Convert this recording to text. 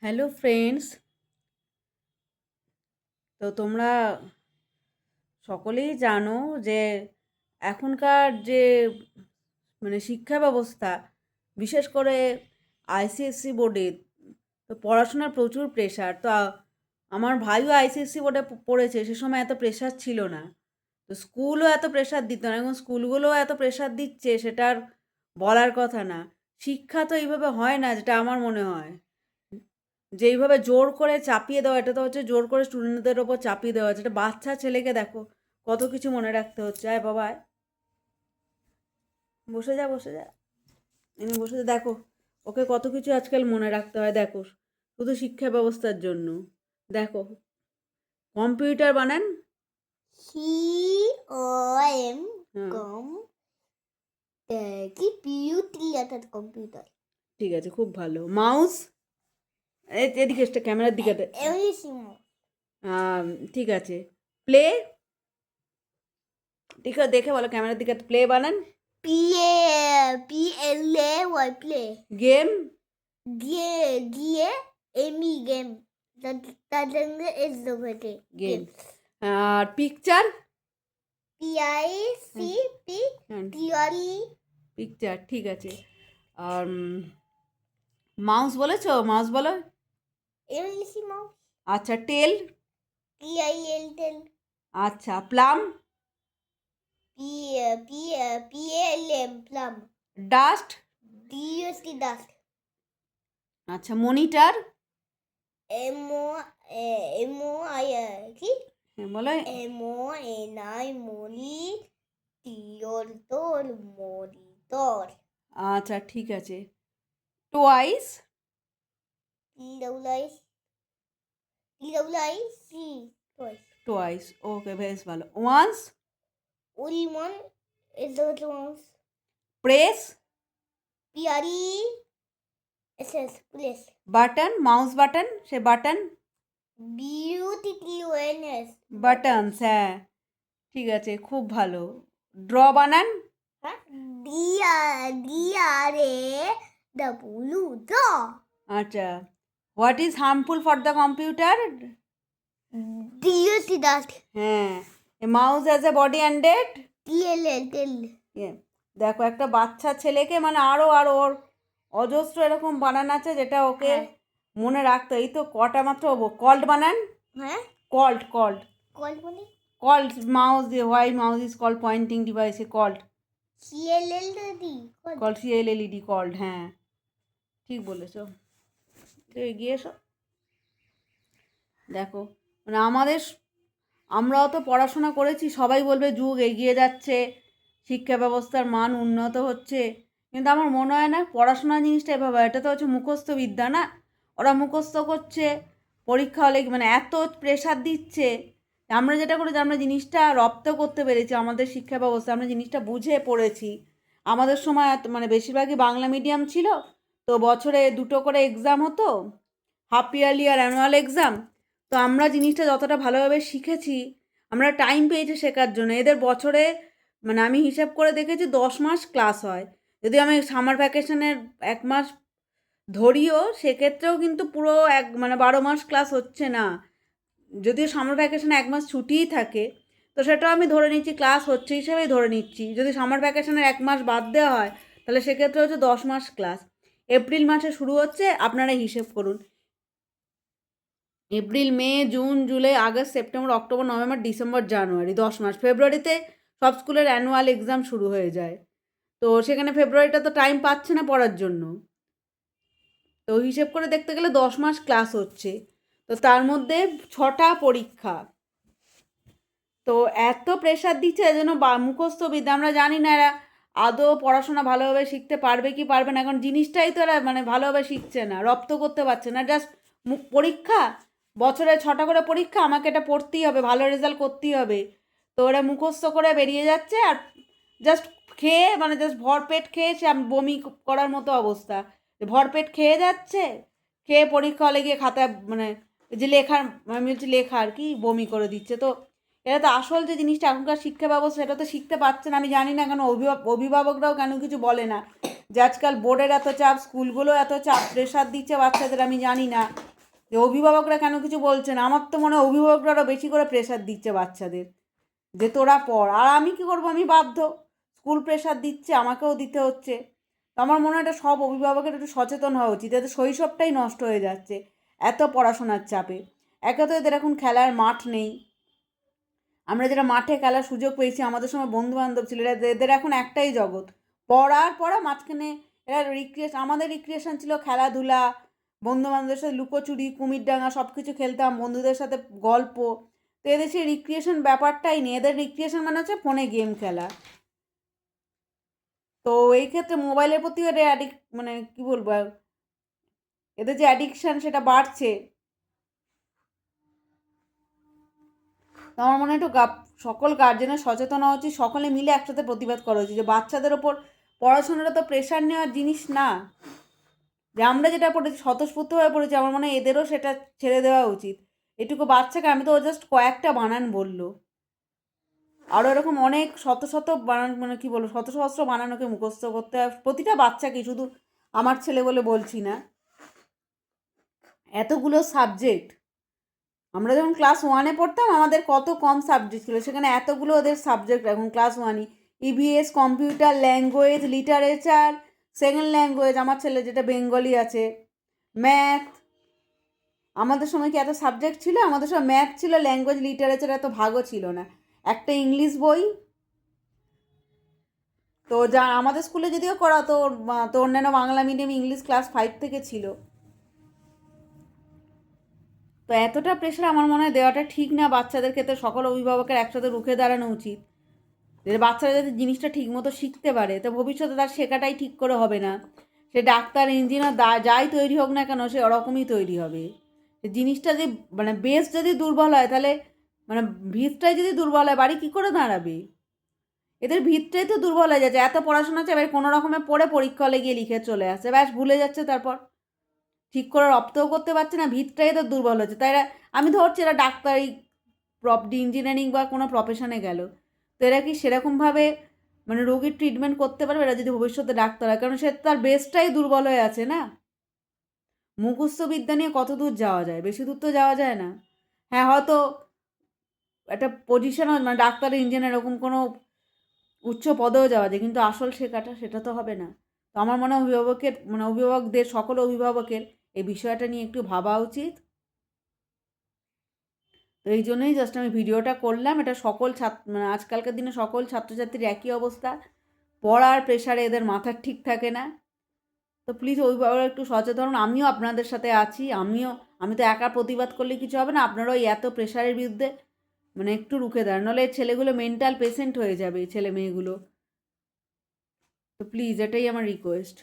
Hello friends. তো তোমরা সকলেই জানো যে এখনকার যে শিক্ষা ব্যবস্থা, বিশেষ করে আইসিএসসি বোর্ডে তো পড়াশোনার প্রচুর প্রেশার। তো আমার ভাইও আইসিএসসি বোর্ডে পড়েছে, সে সময় এত প্রেশার ছিল না। তো স্কুলও এত প্রেশার দিত না, এখন স্কুলগুলোও এত প্রেশার দিচ্ছে, সেটার বলার কথা না। শিক্ষা তো এইভাবে হয় না, যেটা আমার মনে হয়। যেইভাবে জোর করে চাপিয়ে দেওয়া, এটা তো হচ্ছে জোর করে স্টুডেন্টদের ওপর চাপিয়ে দেওয়া। যেটা বাচ্চা ছেলেকে দেখো কত কিছু মনে রাখতে হচ্ছে। আয় বাবা আয়, বসে যা বসে যা, এনে বসে যা। দেখো ওকে কত কিছু আজকাল মনে রাখতে হয়, দেখো শুধু শিক্ষা ব্যবস্থার জন্য। দেখো কম্পিউটার বানান, COM হ্যাঁ কম কি পিউটি একটা কম্পিউটার ঠিক আছে, খুব ভালো। মাউস, এদিকে ক্যামেরার দিকে এমনিসিমো ঠিক আছে। প্লে, ঠিক আছে দেখে বলো ক্যামেরার দিকে, প্লে বানান। PLAY প্লে গেম, গিয়ে এমি গেম তার সঙ্গে এস দেবে গেম। আর পিকচার, PIC পিওরি পিকচার ঠিক আছে। আর মাউস বলেছো, মাউস বলো। এমনিসিমো আচ্ছা টেল, PIL টেল আচ্ছা plum, PLM plum dust, DUST dust আচ্ছা মনিটর, MOI কি বলো। MONI মনি তোর মনিটর আচ্ছা ঠিক আছে। টোয়াইস, TWIC টোয়াইস ওকে, বেশ ভালো। ওয়ান্স, উইমন এসএস press, place button, mouse button, say button, BUTTONS buttons, হ্যাঁ ঠিক আছে, খুব ভালো। ড্র বানান, হ্যাঁ DRA W ড আচ্ছা। What is harmful for the computer? DUST dust হ্যাঁ। A mouse as a body অ্যান্ডেড, TLL টেল দেখো একটা বাচ্চা ছেলেকে আরো আরো ওর অজস্র এরকম বানান আছে যেটা ওকে মনে রাখতে। এই তো কটা মাত্র। কল্ড বানান, হ্যাঁ কল্ড কল্ড কল বলে called mouse, why mouse is called pointing ডিভাইসে called, CLL the called CLLED called, হ্যাঁ ঠিক বলেছ। তো এগিয়ে এসো। দেখো আমরাও তো পড়াশোনা করেছি, সবাই বলবে যুগ এগিয়ে যাচ্ছে, শিক্ষা ব্যবস্থার মান উন্নত হচ্ছে, কিন্তু আমার মনে হয় না পড়াশোনা জিনিসটা এভাবে। এটা তো হচ্ছে মুখস্থ বিদ্যা না, ওরা মুখস্থ করছে, পরীক্ষা হলে এত প্রেশার দিচ্ছে। আমরা যেটা করেছি, আমরা জিনিসটা রপ্ত করতে পেরেছি, আমাদের শিক্ষা ব্যবস্থা, আমরা জিনিসটা বুঝে পড়েছি। আমাদের সময় বেশিরভাগই বাংলা মিডিয়াম ছিল, তো বছরে দুটো করে এক্সাম হতো, হাফ ইয়ারলি আর অ্যানুয়াল এক্সাম। তো আমরা জিনিসটা যতটা ভালোভাবে শিখেছি, আমরা টাইম পেয়েছি শেখার জন্য। এদের বছরে আমি হিসাব করে দেখেছি 10 মাস ক্লাস হয়। যদি আমি সামার ভ্যাকেশনের 1 মাস ধরিও, সেক্ষেত্রেও কিন্তু পুরো 12 মাস ক্লাস হচ্ছে না। যদিও সামার ভ্যাকেশনে 1 মাস ছুটিই থাকে, তো সেটাও আমি ধরে নিচ্ছি ক্লাস হচ্ছে হিসেবেই ধরে নিচ্ছি। যদি সামার ভ্যাকেশনের 1 মাস বাদ দেওয়া হয়, তাহলে সেক্ষেত্রে হচ্ছে 10 মাস ক্লাস। এপ্রিল মাসে শুরু হচ্ছে, আপনারা হিসেব করুন। April, May, June, July, August, September, October, November, December, January, 10 মাস। ফেব্রুয়ারিতে সব স্কুলের অ্যানুয়াল এক্সাম শুরু হয়ে যায়, তো সেখানে ফেব্রুয়ারিটা তো টাইম পাচ্ছে না পড়ার জন্য। তো হিসেব করে দেখতে গেলে 10 মাস ক্লাস হচ্ছে, তো তার মধ্যে 6টা পরীক্ষা। তো এত প্রেশার দিচ্ছে, এজন্য মুখস্থ বিদ্যা আমরা জানি না এরা আদৌ পড়াশোনা ভালোভাবে শিখতে পারবে কি পারবে না। এখন জিনিসটাই তো এরা ভালোভাবে শিখছে না, রপ্ত করতে পারছে না। জাস্ট পরীক্ষা, বছরে 6টা করে পরীক্ষা, আমাকে এটা পড়তেই হবে, ভালো রেজাল্ট করতেই হবে। তো ওরা মুখস্থ করে বেরিয়ে যাচ্ছে, আর জাস্ট খেয়ে জাস্ট ভরপেট খেয়ে সে বমি করার মতো অবস্থা। ভরপেট খেয়ে যাচ্ছে, খেয়ে পরীক্ষা হলে গিয়ে খাতা যে লেখার, আমি বলছি লেখার কি, বমি করে দিচ্ছে। তো এটা তো আসল যে জিনিসটা এখনকার শিক্ষা ব্যবস্থা, সেটা তো শিখতে পারছে না। আমি জানি না কেন অভিভাবকরাও কেন কিছু বলে না, যে আজকাল বোর্ডের এত চাপ, স্কুলগুলো এত চাপ প্রেশার দিচ্ছে বাচ্চাদের, আমি জানি না। যে অভিভাবকরা কেন কিছু বলছে না। আমার তো মনে হয় অভিভাবকরা আরও বেশি করে প্রেশার দিচ্ছে বাচ্চাদের, যে তোরা পড়। আর আমি কি করব, আমি বাধ্য, স্কুল প্রেশার দিচ্ছে, আমাকেও দিতে হচ্ছে। তো আমার মনে হয় এটা সব অভিভাবকের একটু সচেতন হওয়া উচিত। এতে শৈশবটাই নষ্ট হয়ে যাচ্ছে এত পড়াশোনার চাপে। একে তো এদের এখন খেলার মাঠ নেই। আমরা যেটা মাঠে খেলার সুযোগ পেয়েছি, আমাদের সময় বন্ধু বান্ধব ছিল, এদের এখন একটাই জগৎ, পড়া মাঝখানে এরা রিক্রিয়েশন। আমাদের রিক্রিয়েশন ছিল খেলাধুলা, বন্ধু বান্ধবের সাথে লুকোচুরি, কুমিরডাঙ্গা সব কিছু খেলতাম, বন্ধুদের সাথে গল্প। তো এদের সেই রিক্রিয়েশন ব্যাপারটাই নেই। এদের রিক্রিয়েশন মানে হচ্ছে ফোনে গেম খেলা। তো এই ক্ষেত্রে মোবাইলের প্রতিও এদের মানে কি বলবো, এদের যে অ্যাডিকশান সেটা বাড়ছে। তো আমার মনে হয় একটু সকল গার্জেনের সচেতন হওয়া উচিত, সকলে মিলে একসাথে প্রতিবাদ করা উচিত যে বাচ্চাদের ওপর পড়াশোনাটা তো প্রেশার নেওয়ার জিনিস না। যে আমরা যেটা পড়েছি স্বতঃস্ফূর্তভাবে পড়েছি, আমার মনে হয় এদেরও সেটা ছেড়ে দেওয়া উচিত। এটুকু বাচ্চাকে, আমি তো জাস্ট কয়েকটা বানান বললো, আরও এরকম অনেক শত শত বানান, মানে কী বলবো, শত সহস্র বানানোকে মুখস্থ করতে হয় প্রতিটা বাচ্চাকে, শুধু আমার ছেলে বলে বলছি না। এতগুলো সাবজেক্ট, আমরা যখন ক্লাস ওয়ানে পড়তাম আমাদের কত কম সাবজেক্ট ছিল, সেখানে এতগুলো ওদের সাবজেক্ট এখন ক্লাস ওয়ানই। EVS, computer, language, literature, second language, আমার ছেলে যেটা বেঙ্গলি আছে, ম্যাথ। আমাদের সময় কি এত সাবজেক্ট ছিল? আমাদের সময় ম্যাথ ছিল, ল্যাঙ্গুয়েজ, লিটারেচার এত ভাগও ছিল না, একটা ইংলিশ বই। তো যা আমাদের স্কুলে যদিও করা তো, তো অন্যান্য বাংলা মিডিয়াম ইংলিশ ক্লাস 5 থেকে ছিল। তো এতটা প্রেশার আমার মনে হয় দেওয়াটা ঠিক না বাচ্চাদের ক্ষেত্রে। সকল অভিভাবকের একসাথে রুখে দাঁড়ানো উচিত, যে বাচ্চারা যদি জিনিসটা ঠিক মতো শিখতে পারে তো ভবিষ্যতে তার শেখাটাই ঠিক করে হবে না। সে ডাক্তার, ইঞ্জিনিয়ার, যাই তৈরি হোক না কেন, সে ওরকমই তৈরি হবে। জিনিসটা যদি মানে বেস যদি দুর্বল হয়, তাহলে মানে ভিতটাই যদি দুর্বল হয়, বাড়ি কী করে দাঁড়াবে? এদের ভিতটাই তো দুর্বল হয়ে যাচ্ছে। এত পড়াশোনা চাই, কোনো রকমে পড়ে পরীক্ষা হলে গিয়ে লিখে চলে আসছে, ব্যাস ভুলে যাচ্ছে, তারপর ঠিক করে রপ্তও করতে পারছে না, ভিতটাই তো দুর্বল হচ্ছে। তাই আমি ধরছি এরা ডাক্তারি, ইঞ্জিনিয়ারিং বা কোনো প্রফেশনে গেল, তো এরা কি সেরকমভাবে মানে রোগীর ট্রিটমেন্ট করতে পারবে এরা যদি ভবিষ্যতে ডাক্তার হয়? কারণ সে তার বেসটাই দুর্বল হয়ে আছে না। মুখস্থ বিদ্যা নিয়ে কত দূর যাওয়া যায়? বেশি দূর তো যাওয়া যায় না। হ্যাঁ, হয়তো একটা পজিশনও মানে ডাক্তার, ইঞ্জিনিয়ার এরকম কোনো উচ্চ পদেও যাওয়া যায়, কিন্তু আসল শেখাটা সেটা তো হবে না। তো আমার মনে হয় অভিভাবকদের, সকল অভিভাবকের এই বিষয়টা নিয়ে একটু ভাবা উচিত। তো এই জন্যই জাস্ট আমি ভিডিওটা করলাম। এটা সকল মানে আজকালকার দিনে সকল ছাত্রছাত্রীর একই অবস্থা, পড়ার প্রেশারে এদের মাথা ঠিক থাকে না। তো প্লিজ অভিভাবকরা একটু সচেতন। আমিও আপনাদের সাথে আছি। আমি তো একা প্রতিবাদ করলে কিছু হবে না। আপনারাও এই এত প্রেশারের বিরুদ্ধে মানে একটু রুখে দাঁড়ান, নাহলে ছেলেগুলো মেন্টাল পেশেন্ট হয়ে যাবে, ছেলে মেয়েগুলো। তো প্লিজ এটাই আমার রিকোয়েস্ট।